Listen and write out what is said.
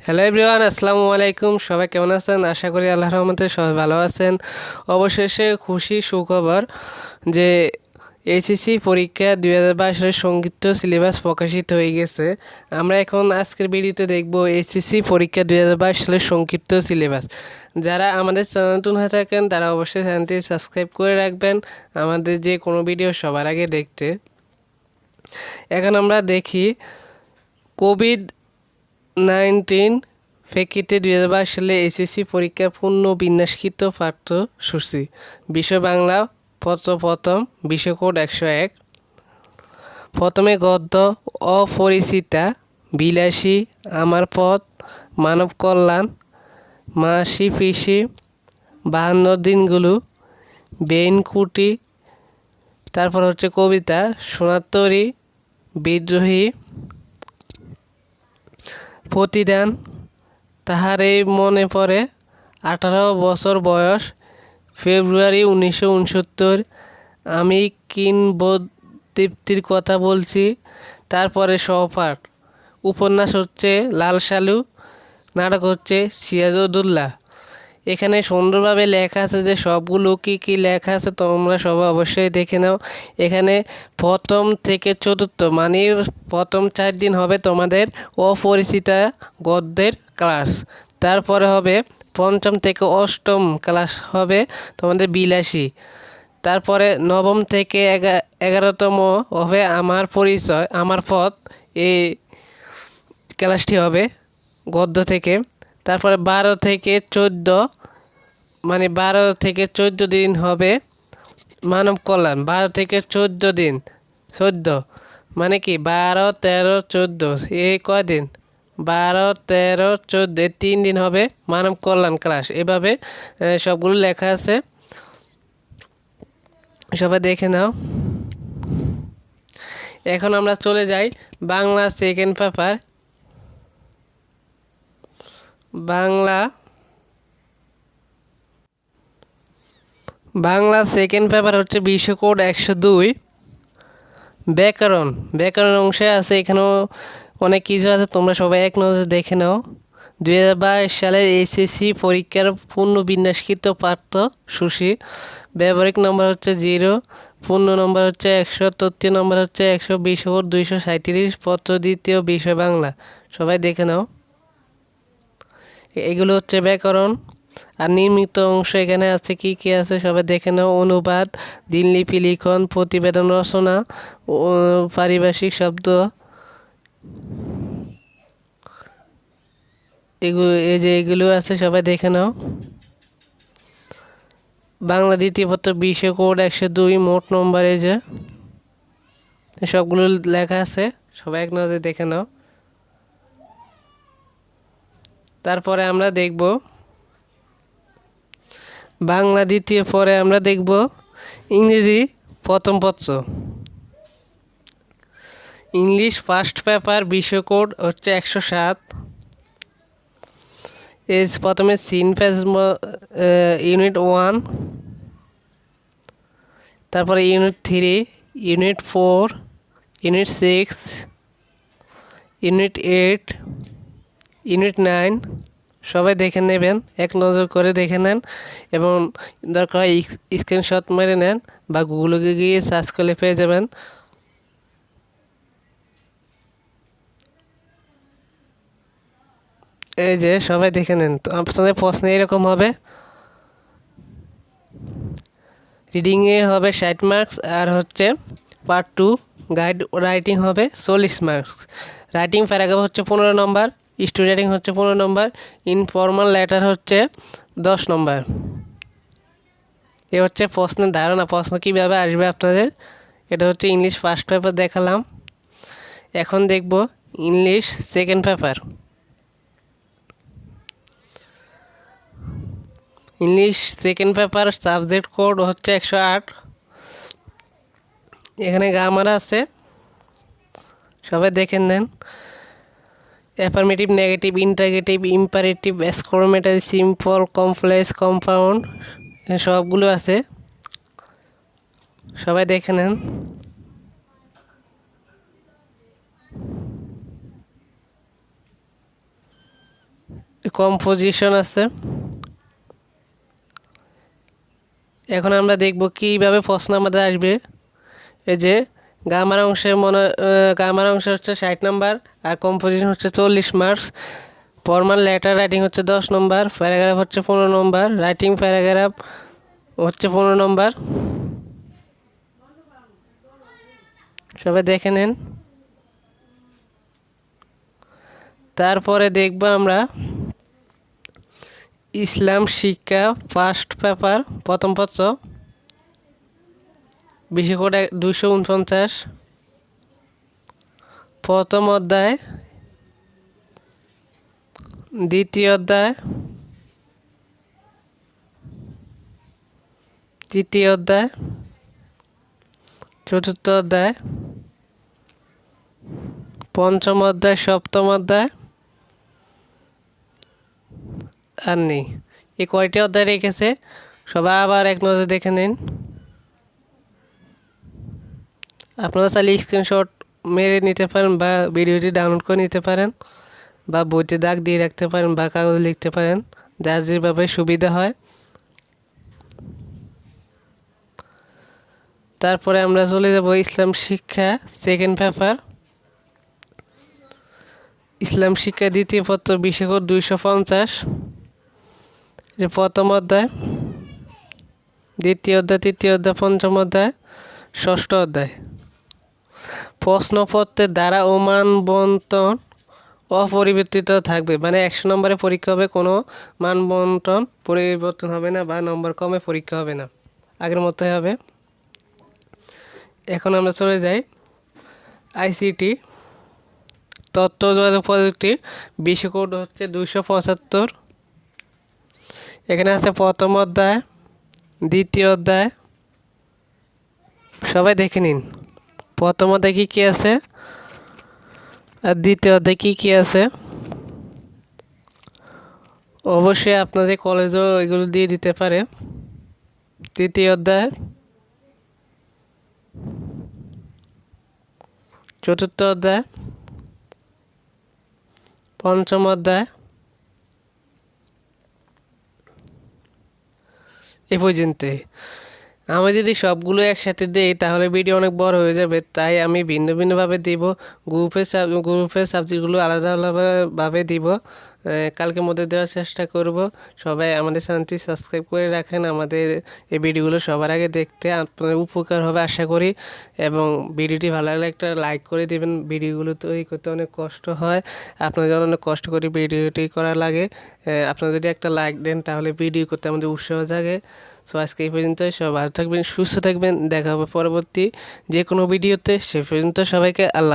Hello everyone, আসসালামু আলাইকুম। সবাই কেমন আছেন? আশা করি আল্লাহর রহমতে সবাই ভালো আছেন। অবশেষে খুশি সুখবর যে এইচএসসি পরীক্ষা 2022 সালের সংক্ষিপ্ত সিলেবাস প্রকাশিত হয়ে গেছে। আমরা এখন আজকের ভিডিওতে দেখব এইচএসসি পরীক্ষা 2022 সালের সংক্ষিপ্ত সিলেবাস। যারা আমাদের চ্যানেল নতুন হয়ে থাকেন তারা অবশ্যই চ্যানেলটি সাবস্ক্রাইব করে রাখবেন আমাদের যে কোনো ভিডিও সবার আগে দেখতে। এখন আমরা দেখি কোভিড-19 প্রেক্ষিতে 2022 সালে এসএসসি পরীক্ষার পূর্ণ বিন্যাসকৃত পাঠ্যসূচি। বিষয় বাংলা, পত্র প্রথম, বিষয় কোড 101। প্রথমে গদ্য অপরিচিতা, বিলাসী, আমার পথ, মানব কল্যাণ, মাসি পিসি, 52 দিনগুলো, বেইনকুটি। তারপর হচ্ছে কবিতা সোনার তরী, বিদ্রোহী, প্রতিদান, তাহারই মনে পড়ে, 18 বছর বয়স, ফেব্রুয়ারি 1969, আমি কিংবদন্তির কথা বলছি। তারপরে সহপাঠ, উপন্যাস হচ্ছে লাল সালু, নাটক হচ্ছে সিরাজউদ্দৌলা। এখানে সুন্দরভাবে লেখা আছে যে সবগুলো কী লেখা আছে তোমরা সবাই অবশ্যই দেখে নাও। এখানে প্রথম থেকে চতুর্থ মানে প্রথম 4 দিন হবে তোমাদের অপরিচিতা গদ্যের ক্লাস। তারপরে হবে পঞ্চম থেকে অষ্টম ক্লাস হবে তোমাদের বিলাসী। তারপরে নবম থেকে 11তম হবে আমার পরিচয়, আমার পথ। এই ক্লাসটি হবে গদ্য থেকে। তারপরে 12 থেকে 14 মানে 12 থেকে 14 দিন হবে মানব কল্যাণ। 12 থেকে 14 দিন, 14 মানে কি 12, 13, 14 এই কয়দিন 12, 13, 14 3 দিন হবে মানব কল্যাণ ক্লাস। এভাবে সবগুলো লেখা আছে, সবাই দেখে নাও। এখন আমরা চলে যাই Bangla second paper. Bangla second paper হচ্ছে বিষয় কোড 102, ব্যাকরণ অংশে আছে। এখানেও অনেক কিছু আছে, তোমরা সবাই এক নজরে দেখে নাও। 2022 সালের এসএসসি পরীক্ষার পূর্ণ বিন্যাসকৃত পাঠ্যসূচি। ব্যবহারিক নম্বর হচ্ছে 0, পূর্ণ নম্বর হচ্ছে 100, তথ্য নম্বর হচ্ছে 100, বিষয় কোড 237, পত্র দ্বিতীয়, বিষয় বাংলা। সবাই দেখে নাও। এগুলো হচ্ছে ব্যাকরণ। আর নির্মিত অংশ এখানে আছে কি আছে সবাই দেখে নাও। অনুবাদ, দিনলিপি লিখন, প্রতিবেদন রচনা, পারিভাষিক শব্দ, এগুলো আছে সবাই দেখে নাও। বাংলা দ্বিতীয় পত্র বিষয় কোড 102, মোট নম্বর এই যে সবগুলো লেখা আছে, সবাই এক নজরে দেখে নাও। তারপরে আমরা দেখব বাংলা দ্বিতীয়, পরে আমরা দেখব ইংরেজি প্রথম পত্র। ইংলিশ ফার্স্ট পেপার বিষয় কোড হচ্ছে 107। প্রথমে সিন পেজ ইউনিট 1, তারপরে unit 3, unit 4, unit 6, unit 8, unit 9। সবাই দেখে নেবেন, এক নজর করে দেখে নেন এবং দরকার স্ক্রিনশট মেরে নেন বা গুগলে গিয়ে সার্চ করলে পেয়ে যাবেন। এই যে সবাই দেখে নেন। তো আপনাদের প্রশ্ন এরকম হবে, রিডিংয়ে হবে 60 মার্কস, আর হচ্ছে পার্ট 2 গাইড রাইটিং হবে 40 মার্কস। রাইটিং প্যারাগ্রাফ হচ্ছে 15 নম্বর, স্টোরি রাইটিং হচ্ছে 15 নম্বর, ইনফর্মাল লেটার হচ্ছে 10 নম্বর। এ হচ্ছে প্রশ্নের ধারণা, প্রশ্ন কীভাবে আসবে আপনাদের। এটা হচ্ছে ইংলিশ ফার্স্ট পেপার দেখালাম। এখন দেখব English second paper. English second paper subject code হচ্ছে 108। এখানে গ্রামার আছে, সবাই দেখে নেন। Affirmative, negative, interrogative, imperative, exclamatory, simple, complex, compound সবগুলো আছে, সবাই দেখে নেন। কম্পোজিশন আছে। এখন আমরা দেখব কীভাবে প্রশ্ন আমাদের আসবে। এই যে গ্রামার অংশে হচ্ছে 60 নম্বর, আর কম্পোজিশন হচ্ছে 40 মার্কস। ফর্মাল লেটার রাইটিং হচ্ছে 10 নম্বর, প্যারাগ্রাফ হচ্ছে 15 নম্বর, রাইটিং প্যারাগ্রাফ হচ্ছে 15 নম্বর। সবাই দেখে নেন। তারপরে দেখব আমরা ইসলাম শিক্ষা ফার্স্ট পেপার প্রথম পত্র, বিশেষ করে 249, প্রথম অধ্যায়, দ্বিতীয় অধ্যায়, তৃতীয় অধ্যায়, চতুর্থ অধ্যায়, পঞ্চম অধ্যায়, সপ্তম অধ্যায় আর নেই। এই কয়টি অধ্যায় রেখেছে সবাই আবার এক নজরে দেখে নিন। আপনারা চাইলে স্ক্রিনশট মেরে নিতে পারেন বা ভিডিওটি ডাউনলোড করে নিতে পারেন বা বইতে দাগ দিয়ে রাখতে পারেন বা কাগজে লিখতে পারেন, যার যেভাবে সুবিধা হয়। তারপরে আমরা চলে যাব ইসলাম শিক্ষা সেকেন্ড পেপার, ইসলাম শিক্ষা দ্বিতীয় পত্র, বিশেষ করে 250, যে প্রথম অধ্যায়, দ্বিতীয় অধ্যায়, তৃতীয় অধ্যায়, পঞ্চম অধ্যায়, ষষ্ঠ অধ্যায়। প্রশ্নপত্রের দ্বারা ও মানবন্টন অপরিবর্তিত থাকবে, মানে 100 নম্বরে পরীক্ষা হবে, কোনো মানবন্টন পরিবর্তন হবে না বা নম্বর কমে পরীক্ষা হবে না, আগের মতোই হবে। এখন আমরা চলে যাই আইসিটি তথ্য যোগাযোগ প্রযুক্তি, বিশেষ কোড হচ্ছে 275। এখানে আছে প্রথম অধ্যায়, দ্বিতীয় অধ্যায়, সবাই দেখে নিন প্রথম অধ্যায় কী কী আছে আর দ্বিতীয় অধ্যায় কী কী আছে। অবশ্যই আপনাদের কলেজও এগুলো দিয়ে দিতে পারে। তৃতীয় অধ্যায়, চতুর্থ অধ্যায়, পঞ্চম অধ্যায়, এ পর্যন্তই। আমি যদি সবগুলো একসাথে দিই তাহলে ভিডিও অনেক বড় হয়ে যাবে, তাই আমি ভিন্ন ভিন্নভাবে দিব। গ্রুপের সাবজেক্টগুলো আলাদা আলাদাভাবে দিব, কালকের মধ্যে দেওয়ার চেষ্টা করব। সবাই আমাদের চ্যানেলটি সাবস্ক্রাইব করে রাখেন, আমাদের এই ভিডিওগুলো সবার আগে দেখতে আপনাদের উপকার হবে আশা করি। এবং ভিডিওটি ভালো লাগলে একটা লাইক করে দেবেন। ভিডিওগুলো তৈরি করতে অনেক কষ্ট হয়, আপনাদের জন্য অনেক কষ্ট করে ভিডিওটি করা লাগে। আপনারা যদি একটা লাইক দেন তাহলে ভিডিও করতে আমাদের উৎসাহ জাগে। সো আজকে এই পর্যন্তই। সবাই ভালো থাকবেন, সুস্থ থাকবেন, দেখা হবে পরবর্তী যে কোনো ভিডিওতে। সে পর্যন্ত সবাইকে আল্লাহ।